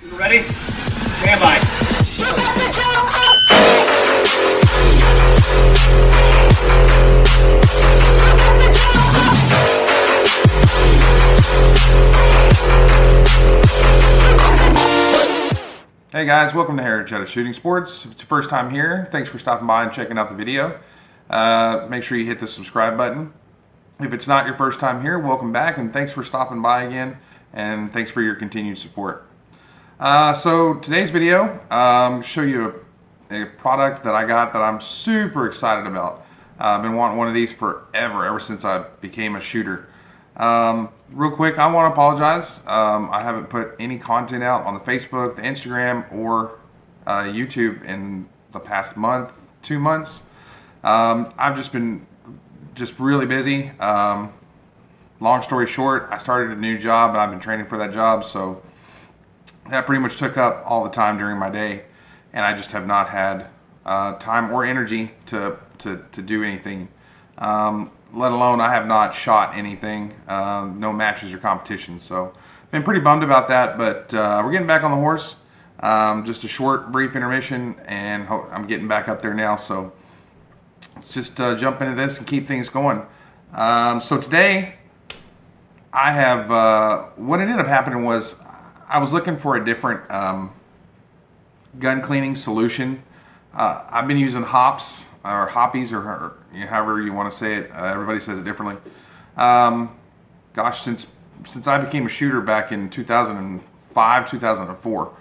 Ready? Stand by. Hey guys, welcome to Hiracheta Shooting Sports. If it's your first time here, thanks for stopping by and checking out the video. Make sure you hit the subscribe button. If it's not your first time here, welcome back and thanks for stopping by again, and thanks for your continued support. So today's video, show you a product that I got that I'm super excited about. I've been wanting one of these forever, ever since I became a shooter. Real quick, I want to apologize. I haven't put any content out on the Facebook, the Instagram, or YouTube in the past month, 2 months. I've just been really busy. Long story short, I started a new job and I've been training for that job, so that pretty much took up all the time during my day, and I just have not had time or energy to do anything. Let alone I have not shot anything, no matches or competitions. So been pretty bummed about that, but we're getting back on the horse. Just a short, brief intermission, and I'm getting back up there now. So let's just jump into this and keep things going. So today I have, what ended up happening was I was looking for a different gun cleaning solution. I've been using hops, or hoppies, or however you want to say it. Everybody says it differently. Gosh, since I became a shooter back in 2005, 2004,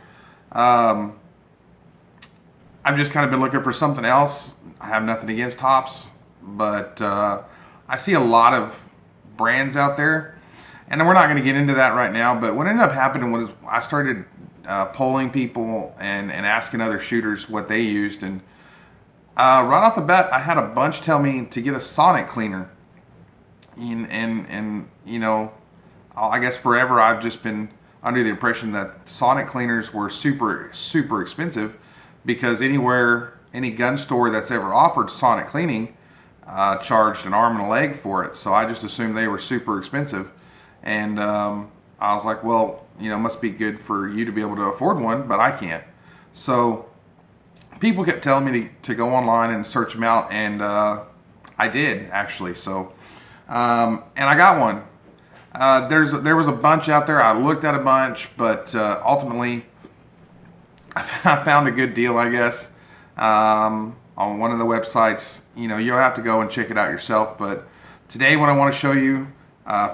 I've just kind of been looking for something else. I have nothing against hops, but I see a lot of brands out there, and we're not going to get into that right now. But what ended up happening was I started polling people and asking other shooters what they used, and right off the bat, I had a bunch tell me to get a Sonic Cleaner, and you know, I guess forever I've just been under the impression that Sonic Cleaners were super expensive, because any gun store that's ever offered Sonic cleaning charged an arm and a leg for it. So I just assumed they were super expensive, and I was like, well, you know, it must be good for you to be able to afford one, but I can't. So people kept telling me to go online and search them out, and I did actually. So and I got one. There was a bunch out there. I looked at a bunch, but ultimately I found a good deal, I guess, on one of the websites. You know, you'll have to go and check it out yourself. But today, what I want to show you,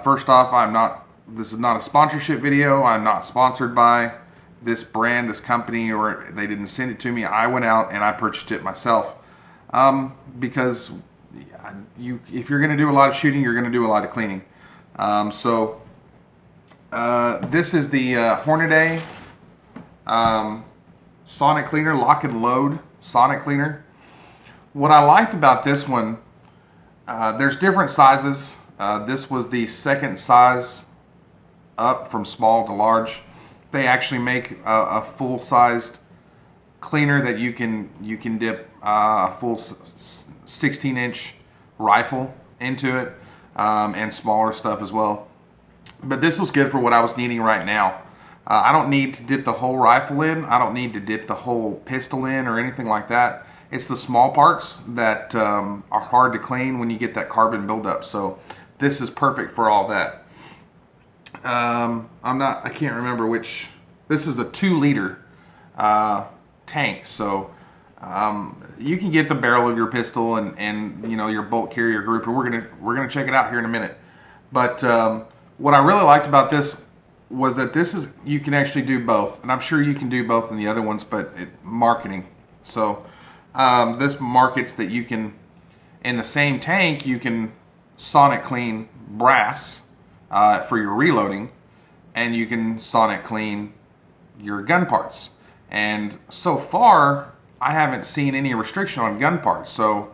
first off, this is not a sponsorship video. I'm not sponsored by this brand, this company, or they didn't send it to me. I went out and I purchased it myself, because if you're going to do a lot of shooting, you're going to do a lot of cleaning. So this is the Hornady Sonic Cleaner, Lock and Load Sonic Cleaner. What I liked about this one, there's different sizes. This was the second size up from small to large. They actually make a full-sized cleaner that you can dip a full 16-inch rifle into it, and smaller stuff as well. But this was good for what I was needing right now. I don't need to dip the whole rifle in. I don't need to dip the whole pistol in or anything like that. It's the small parts that are hard to clean when you get that carbon buildup. So this is perfect for all that. I can't remember which. This is a 2-liter tank, so you can get the barrel of your pistol and you know, your bolt carrier group, and we're gonna check it out here in a minute. But what I really liked about this was that you can actually do both, and I'm sure you can do both in the other ones, but marketing. So this markets that you can, in the same tank, you can Sonic clean brass for your reloading, and you can Sonic clean your gun parts. And so far, I haven't seen any restriction on gun parts. So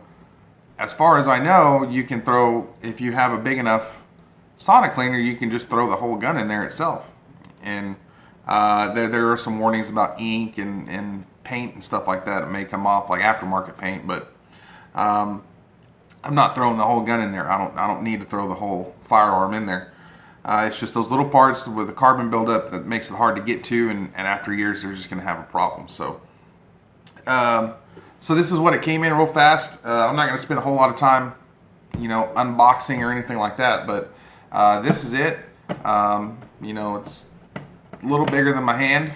as far as I know, you can throw, if you have a big enough Sonic cleaner, you can just throw the whole gun in there itself. And there are some warnings about ink and paint and stuff like that. It may come off like aftermarket paint, but I'm not throwing the whole gun in there. I don't need to throw the whole firearm in there. It's just those little parts with the carbon buildup that makes it hard to get to, and after years they're just going to have a problem. So, so this is what it came in real fast. I'm not going to spend a whole lot of time, unboxing or anything like that, but this is it. It's a little bigger than my hand.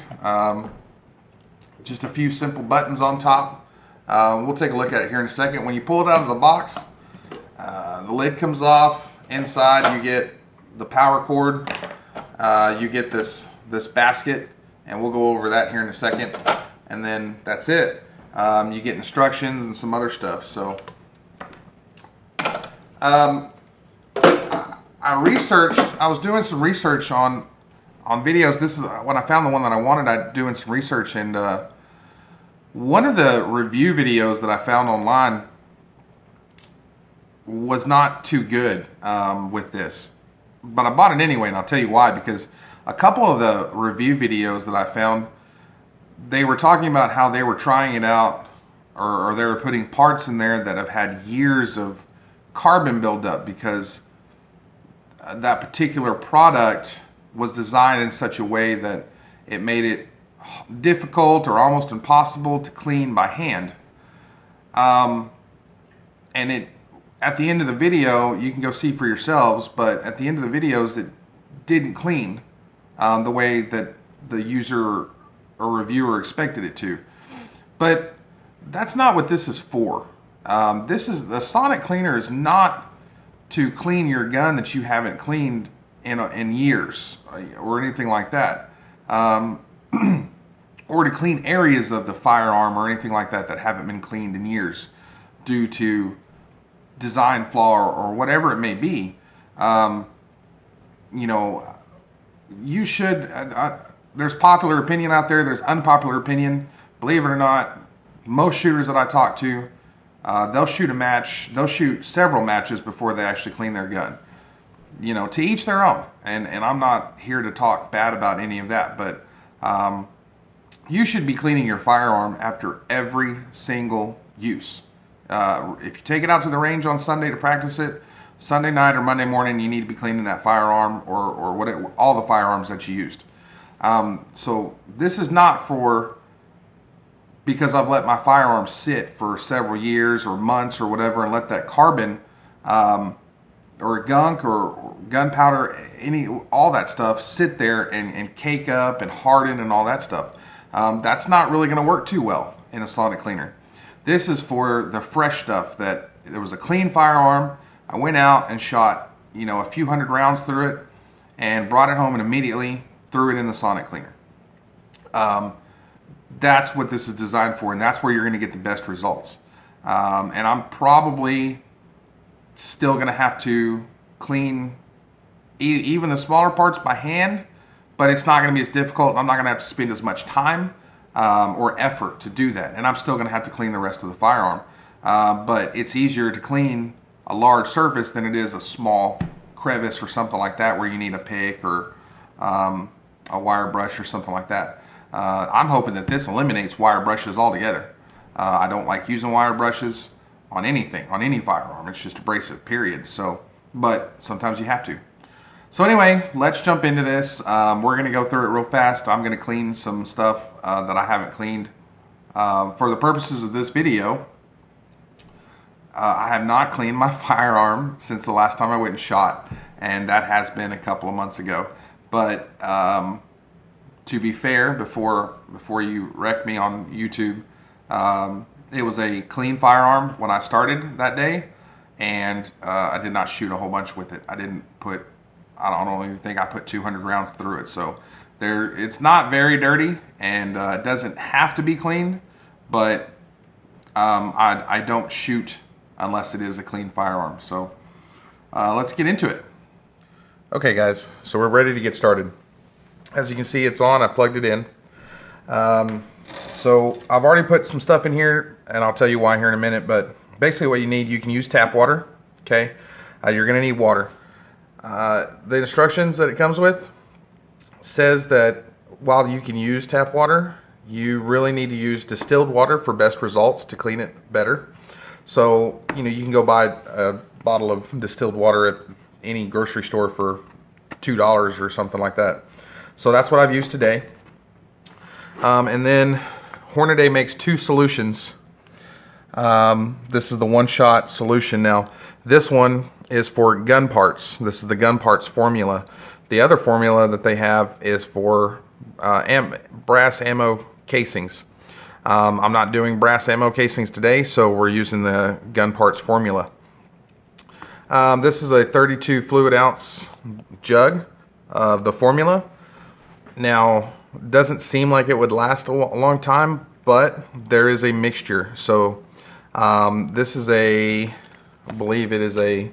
Just a few simple buttons on top. We'll take a look at it here in a second. When you pull it out of the box, the lid comes off. Inside you get the power cord. You get this basket, and we'll go over that here in a second. And then that's it. You get instructions and some other stuff. So I was doing some research on videos. This is when I found the one that I wanted. I doing some research, and one of the review videos that I found online was not too good with this, but I bought it anyway, and I'll tell you why. Because a couple of the review videos that I found, they were talking about how they were trying it out, or they were putting parts in there that have had years of carbon buildup, because that particular product was designed in such a way that it made it difficult or almost impossible to clean by hand. And at the end of the video, you can go see for yourselves, but at the end of the videos, it didn't clean the way that the user or reviewer expected it to. But that's not what this is for. The Sonic Cleaner is not to clean your gun that you haven't cleaned in years or anything like that, or to clean areas of the firearm or anything like that that haven't been cleaned in years due to design flaw or whatever it may be. You should, there's popular opinion out there, there's unpopular opinion. Believe it or not, most shooters that I talk to, they'll shoot a match, they'll shoot several matches before they actually clean their gun. To each their own, and I'm not here to talk bad about any of that, but you should be cleaning your firearm after every single use. If you take it out to the range on Sunday to practice it, Sunday night or Monday morning, you need to be cleaning that firearm or all the firearms that you used. So this is not for because I've let my firearm sit for several years or months or whatever, and let that carbon or gunk or gunpowder, all that stuff sit there and cake up and harden and all that stuff. That's not really going to work too well in a Sonic Cleaner. This is for the fresh stuff, that there was a clean firearm. I went out and shot, a few hundred rounds through it and brought it home and immediately threw it in the Sonic Cleaner. That's what this is designed for, and that's where you're going to get the best results. And I'm probably still going to have to clean even the smaller parts by hand, but it's not going to be as difficult. I'm not going to have to spend as much time or effort to do that, and I'm still going to have to clean the rest of the firearm. But it's easier to clean a large surface than it is a small crevice or something like that where you need a pick or a wire brush or something like that. I'm hoping that this eliminates wire brushes altogether. I don't like using wire brushes on anything, on any firearm. It's just abrasive, period. So, but sometimes you have to. So anyway, let's jump into this. We're going to go through it real fast. I'm going to clean some stuff that I haven't cleaned. For the purposes of this video, I have not cleaned my firearm since the last time I went and shot, and that has been a couple of months ago. But to be fair, before you wreck me on YouTube, it was a clean firearm when I started that day, and I did not shoot a whole bunch with it. I don't even think I put 200 rounds through it. So it's not very dirty, and it doesn't have to be cleaned, but I don't shoot unless it is a clean firearm. So let's get into it. Okay guys, so we're ready to get started. As you can see, it's on. I plugged it in. So I've already put some stuff in here, and I'll tell you why here in a minute, but basically what you need, you can use tap water, okay? You're gonna need water. The instructions that it comes with says that while you can use tap water, you really need to use distilled water for best results to clean it better. So, you can go buy a bottle of distilled water at any grocery store for $2 or something like that. So that's what I've used today. And then Hornady makes 2 solutions. This is the one-shot solution. Now, this one is for gun parts. This is the gun parts formula. The other formula that they have is for brass ammo casings. I'm not doing brass ammo casings today, so we're using the gun parts formula. This is a 32 fluid ounce jug of the formula. Now, it doesn't seem like it would last a long time, but there is a mixture. So this is I believe it is a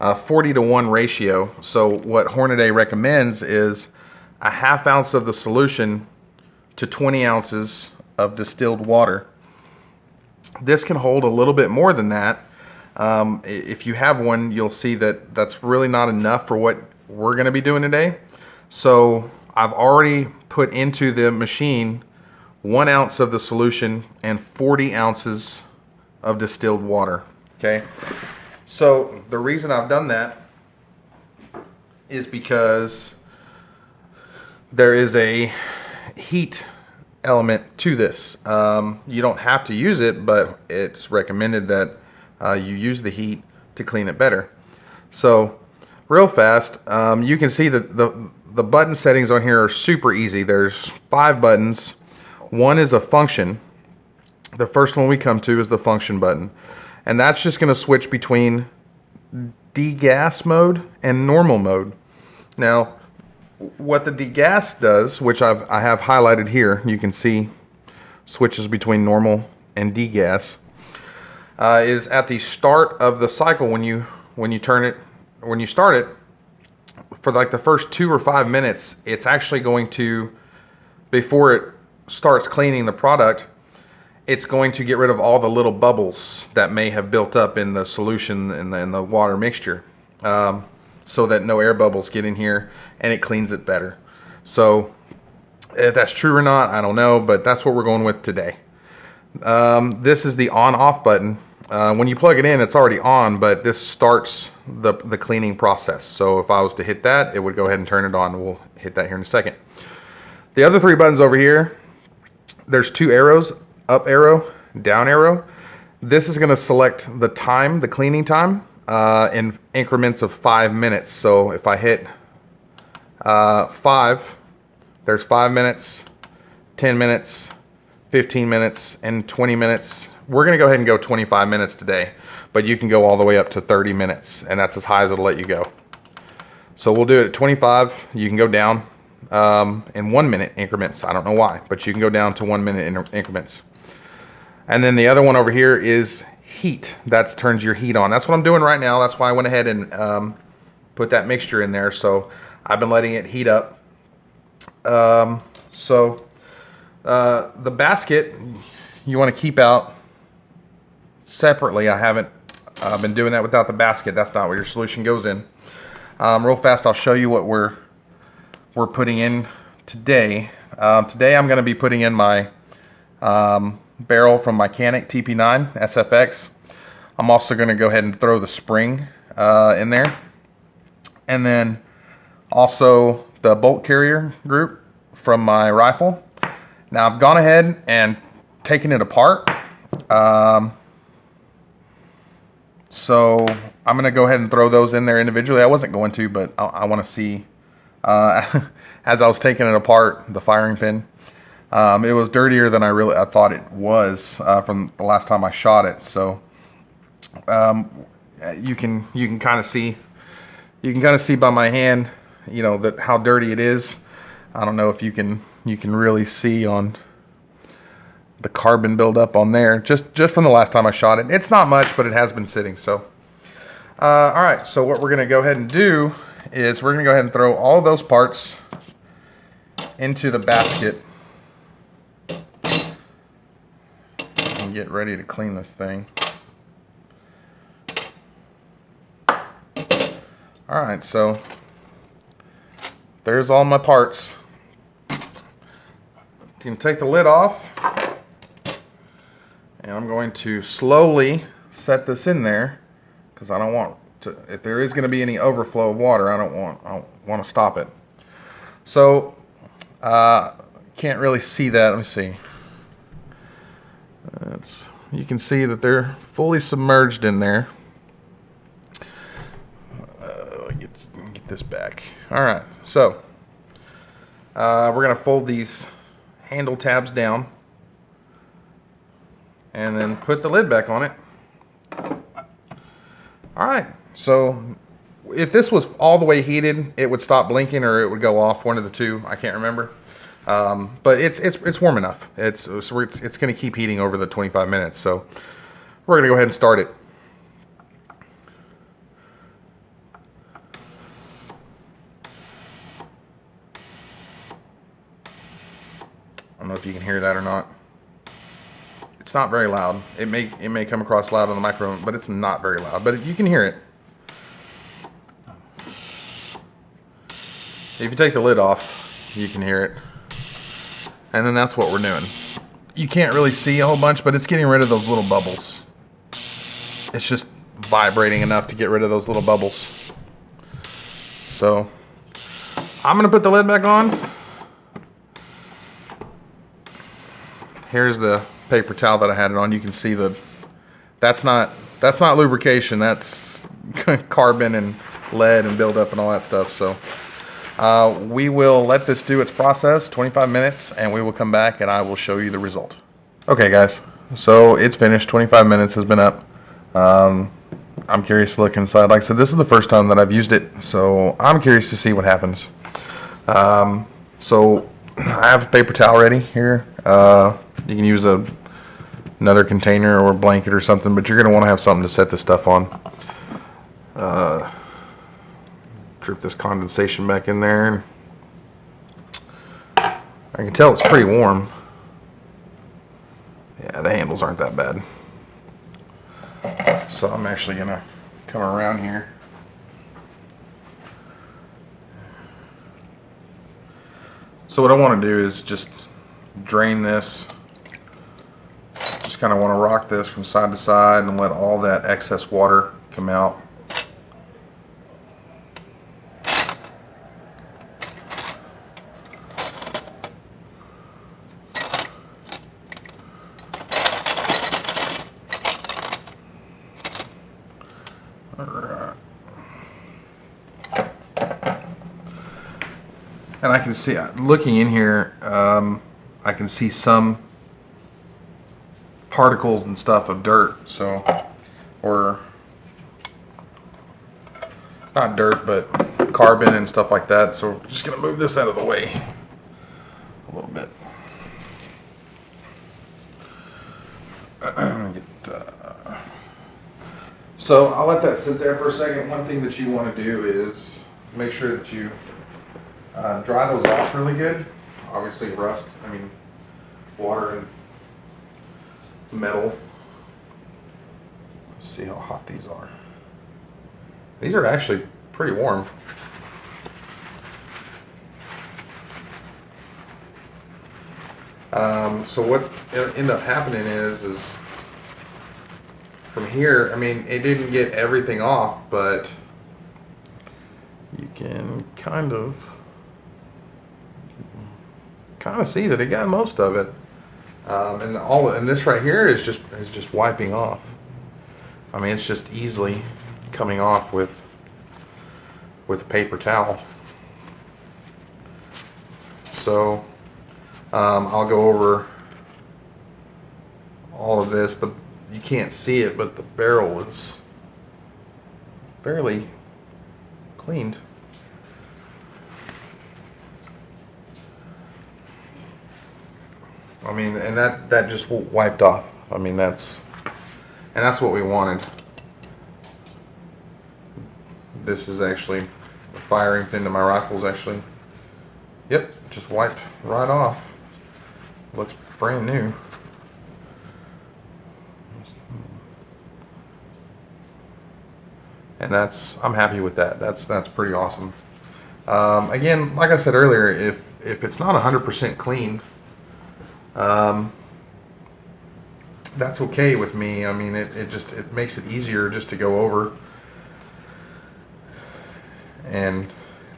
40-to-1 ratio. So what Hornady recommends is a ½ ounce of the solution to 20 ounces of distilled water. This can hold a little bit more than that. If you have one, you'll see that that's really not enough for what we're going to be doing today. So I've already put into the machine 1 ounce of the solution and 40 ounces of distilled water. Okay, so the reason I've done that is because there is a heat element to this. You don't have to use it, but it's recommended that you use the heat to clean it better. So real fast, you can see that the button settings on here are super easy. There's 5 buttons. One is a function. The first one we come to is the function button, and that's just going to switch between degas mode and normal mode. Now, what the degas does, which I have highlighted here, you can see switches between normal and degas, is at the start of the cycle when you start it. For like the first 2 or 5 minutes, it's actually going to, before it starts cleaning the product, it's going to get rid of all the little bubbles that may have built up in the solution and the water mixture, so that no air bubbles get in here, and it cleans it better. So if that's true or not, I don't know, but that's what we're going with today. This is the on-off button. When you plug it in, it's already on, but this starts the cleaning process. So if I was to hit that, it would go ahead and turn it on. We'll hit that here in a second. The other 3 buttons over here, there's 2 arrows, up arrow, down arrow. This is going to select the time, the cleaning time, in increments of 5 minutes. So if I hit 5, there's 5 minutes, 10 minutes, 15 minutes, and 20 minutes. We're going to go ahead and go 25 minutes today, but you can go all the way up to 30 minutes, and that's as high as it'll let you go. So we'll do it at 25. You can go down in 1 minute increments. I don't know why, but you can go down to 1 minute increments. And then the other one over here is heat. That turns your heat on. That's what I'm doing right now. That's why I went ahead and put that mixture in there. So I've been letting it heat up. The basket you want to keep out separately. I haven't been doing that without the basket. That's not where your solution goes in. Real fast, I'll show you what we're putting in today. Today I'm going to be putting in my barrel from my Canic TP9 SFX. I'm also going to go ahead and throw the spring in there, and then also the bolt carrier group from my rifle. Now I've gone ahead and taken it apart. So I'm going to go ahead and throw those in there individually. I wasn't going to, but I want to see, as I was taking it apart, the firing pin. It was dirtier than I thought it was from the last time I shot it. So you can kind of see by my hand, you know, that how dirty it is. I don't know if you can really see on the carbon buildup on there, just from the last time I shot it. It's not much, but it has been sitting. So all right, so what we're going to go ahead and do is we're going to go ahead and throw all those parts into the basket and get ready to clean this thing. All right, so there's all my parts. You can take the lid off, and I'm going to slowly set this in there because I don't want if there is going to be any overflow of water, I don't want to stop it. So can't really see that. Let me see. You can see that they're fully submerged in there. Get this back. All right, so we're going to fold these handle tabs down and then put the lid back on it. All right, so if this was all the way heated, it would stop blinking or it would go off, one of the two. I can't remember. But it's warm enough. It's going to keep heating over the 25 minutes. So we're going to go ahead and start it. I don't know if you can hear that or not. It's not very loud. It may come across loud on the microphone, but it's not very loud. But you can hear it. If you take the lid off, you can hear it. And then that's what we're doing. You can't really see a whole bunch, but it's getting rid of those little bubbles. It's just vibrating enough to get rid of those little bubbles. So I'm gonna put the lid back on. Here's the paper towel that I had it on. You can see that's not lubrication. That's carbon and lead and buildup and all that stuff. So we will let this do its process, 25 minutes, and we will come back and I will show you the result. Okay guys, so it's finished. 25 minutes has been up. I'm curious to look inside. Like I said, this is the first time that I've used it, so I'm curious to see what happens. So I have a paper towel ready here. You can use another container or a blanket or something, but you're going to want to have something to set this stuff on. Drip this condensation back in there. I can tell it's pretty warm. Yeah, the handles aren't that bad. So I'm actually going to come around here. So what I want to do is just drain this. Just kind of want to rock this from side to side and let all that excess water come out. And I can see, looking in here, I can see some particles and stuff of dirt, so, or not dirt, but carbon and stuff like that. So we're just gonna move this out of the way a little bit. So I'll let that sit there for a second. One thing that you want to do is make sure that you dry those off really good. Obviously water and metal. Let's see how hot these are. These are actually pretty warm. So what ended up happening is from here, it didn't get everything off, but you can kind of see that it got most of it. And this right here is just wiping off. It's just easily coming off with a paper towel. So I'll go over all of this. You can't see it, but the barrel is fairly cleaned. And that just wiped off. That's what we wanted. This is actually the firing pin to my rifle is actually, yep, just wiped right off. Looks brand new. And I'm happy with that. That's pretty awesome. Again, like I said earlier, if it's not 100% clean, that's okay with me. It makes it easier just to go over and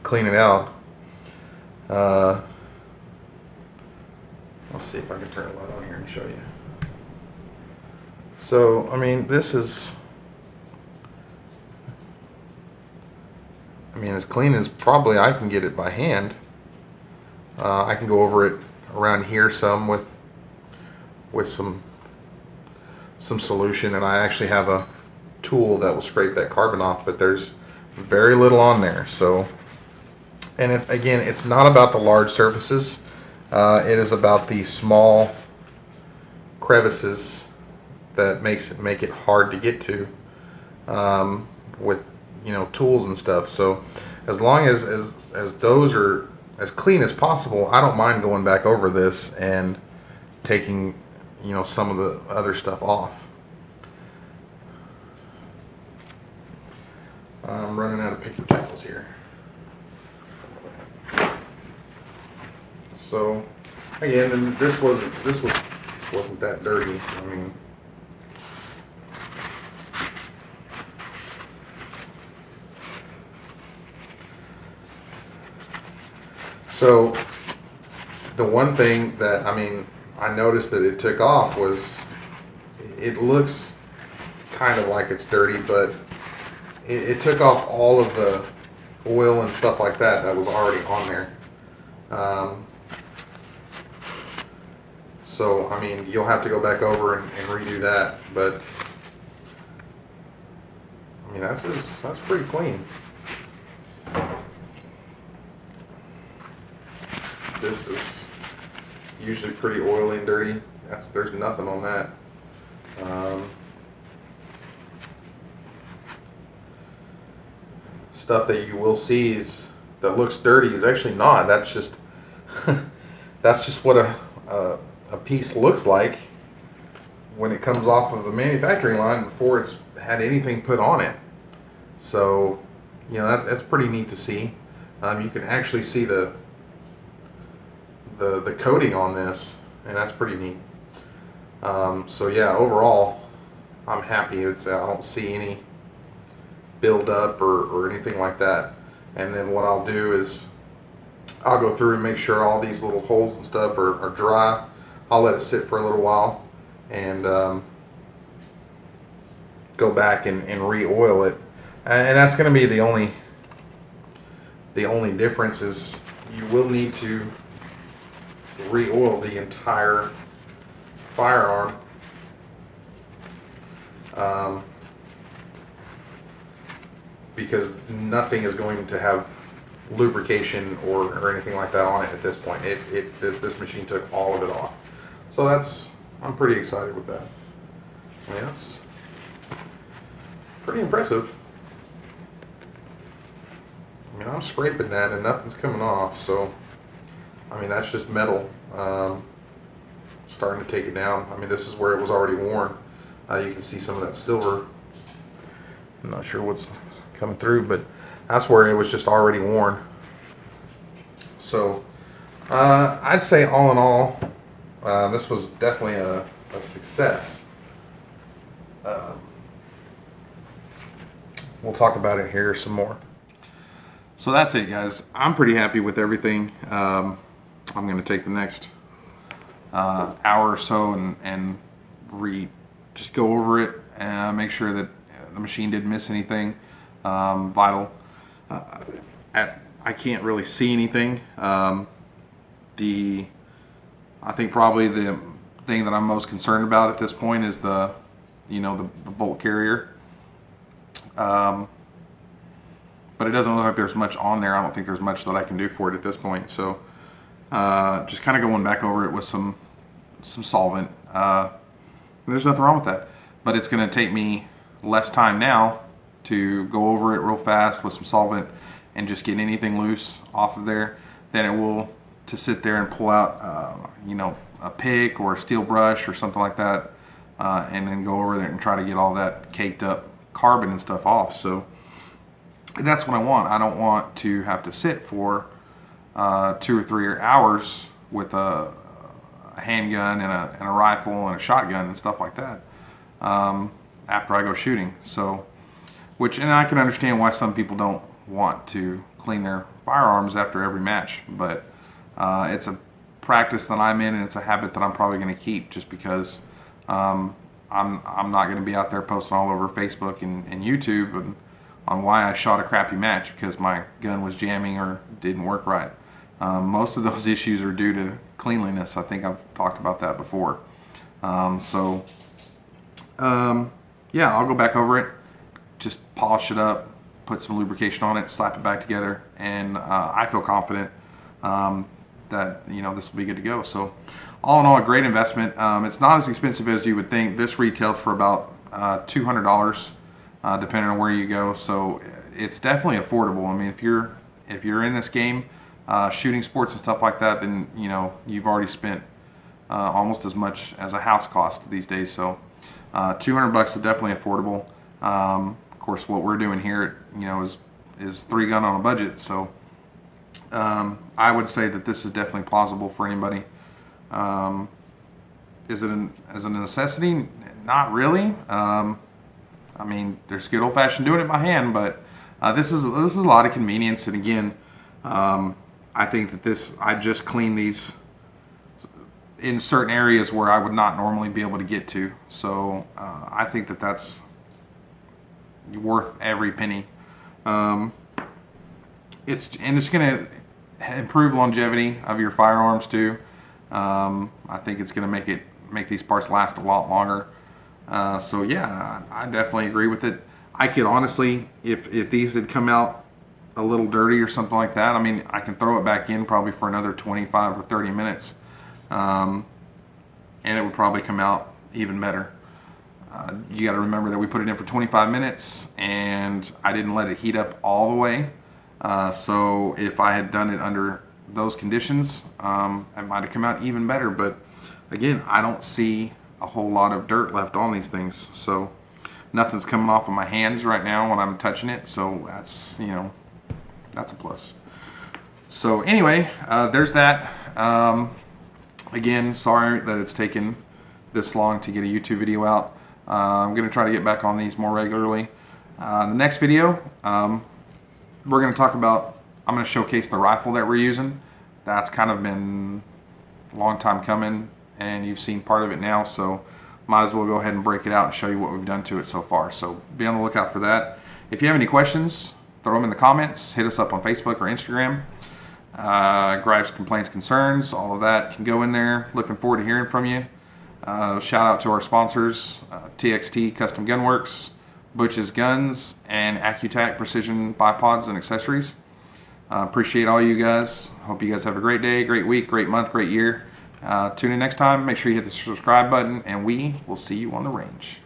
clean it out. Let's see if I can turn the light on here and show you. So, I mean, this is, as clean as probably I can get it by hand. I can go over it around here some with some solution, and I actually have a tool that will scrape that carbon off, but there's very little on there. So, and again, it's not about the large surfaces. It is about the small crevices that make it hard to get to with, you know, tools and stuff. So as long as those are as clean as possible, I don't mind going back over this and taking, you know, some of the other stuff off. I'm running out of paper towels here. So again, and this wasn't that dirty. I mean, so the one thing that I noticed that it took off was, it looks kind of like it's dirty, but it took off all of the oil and stuff like that was already on there. So, I mean, you'll have to go back over and redo that, but I mean, that's pretty clean. This is usually pretty oily and dirty. There's nothing on that. Stuff that you will see that looks dirty is actually not. That's just that's just what a piece looks like when it comes off of the manufacturing line before it's had anything put on it. So, you know, that's pretty neat to see. You can actually see the coating on this, and that's pretty neat. So yeah, overall, I'm happy. I don't see any build up or anything like that. And then what I'll do is I'll go through and make sure all these little holes and stuff are dry. I'll let it sit for a little while and go back and re-oil it. And that's going to be the only difference, is you will need to re-oil the entire firearm. Because nothing is going to have lubrication or anything like that on it at this point. This machine took all of it off. So I'm pretty excited with that. I mean, that's pretty impressive. I mean, I'm scraping that and nothing's coming off, so I mean, that's just metal starting to take it down. I mean, this is where it was already worn. You can see some of that silver. I'm not sure what's coming through, but that's where it was just already worn. So I'd say all in all, this was definitely a success. We'll talk about it here some more. So that's it, guys. I'm pretty happy with everything. I'm going to take the next hour or so and just go over it and make sure that the machine didn't miss anything vital. I can't really see anything. I think probably the thing that I'm most concerned about at this point is the bolt carrier. But it doesn't look like there's much on there. I don't think there's much that I can do for it at this point. So just kind of going back over it with some solvent. There's nothing wrong with that, but it's going to take me less time now to go over it real fast with some solvent and just get anything loose off of there than it will to sit there and pull out a pick or a steel brush or something like that, and then go over there and try to get all that caked up carbon and stuff off. So that's what I want. I don't want to have to sit for 2 or 3 hours with a handgun and a rifle and a shotgun and stuff like that after I go shooting. So, and I can understand why some people don't want to clean their firearms after every match, but it's a practice that I'm in, and it's a habit that I'm probably going to keep, just because I'm not going to be out there posting all over Facebook and YouTube and on why I shot a crappy match because my gun was jamming or didn't work right. Most of those issues are due to cleanliness. I think I've talked about that before. Yeah, I'll go back over it, just polish it up, put some lubrication on it, slap it back together, and I feel confident that this will be good to go. So all in all, a great investment. It's not as expensive as you would think. This retails for about $200 depending on where you go, so it's definitely affordable. I mean, if you're in this game, shooting sports and stuff like that, then you've already spent almost as much as a house cost these days. So $200 is definitely affordable. Of course, what we're doing here, is 3 gun on a budget. So I would say that this is definitely plausible for anybody. Is it a necessity? Not really. I mean, there's good old-fashioned doing it by hand, but this is a lot of convenience. And again, I think that I just clean these in certain areas where I would not normally be able to get to. So I think that that's worth every penny. It's going to improve longevity of your firearms too. I think it's going to make these parts last a lot longer. So yeah, I definitely agree with it. I could honestly, if these had come out a little dirty or something like that, I mean, I can throw it back in probably for another 25 or 30 minutes. And it would probably come out even better. You got to remember that we put it in for 25 minutes and I didn't let it heat up all the way. So if I had done it under those conditions, it might have come out even better. But again, I don't see a whole lot of dirt left on these things. So nothing's coming off of my hands right now when I'm touching it. So that's, that's a plus. So anyway, there's that. Again, sorry that it's taken this long to get a YouTube video out. I'm going to try to get back on these more regularly. The next video, we're going to talk about, I'm going to showcase the rifle that we're using. That's kind of been a long time coming, and you've seen part of it now, so might as well go ahead and break it out and show you what we've done to it so far. So be on the lookout for that. If you have any questions, throw them in the comments. Hit us up on Facebook or Instagram. Gripes, complaints, concerns, all of that can go in there. Looking forward to hearing from you. Shout out to our sponsors, TXT Custom Gunworks, Butch's Guns, and AccuTac Precision Bipods and Accessories. Appreciate all you guys. Hope you guys have a great day, great week, great month, great year. Tune in next time. Make sure you hit the subscribe button, and we will see you on the range.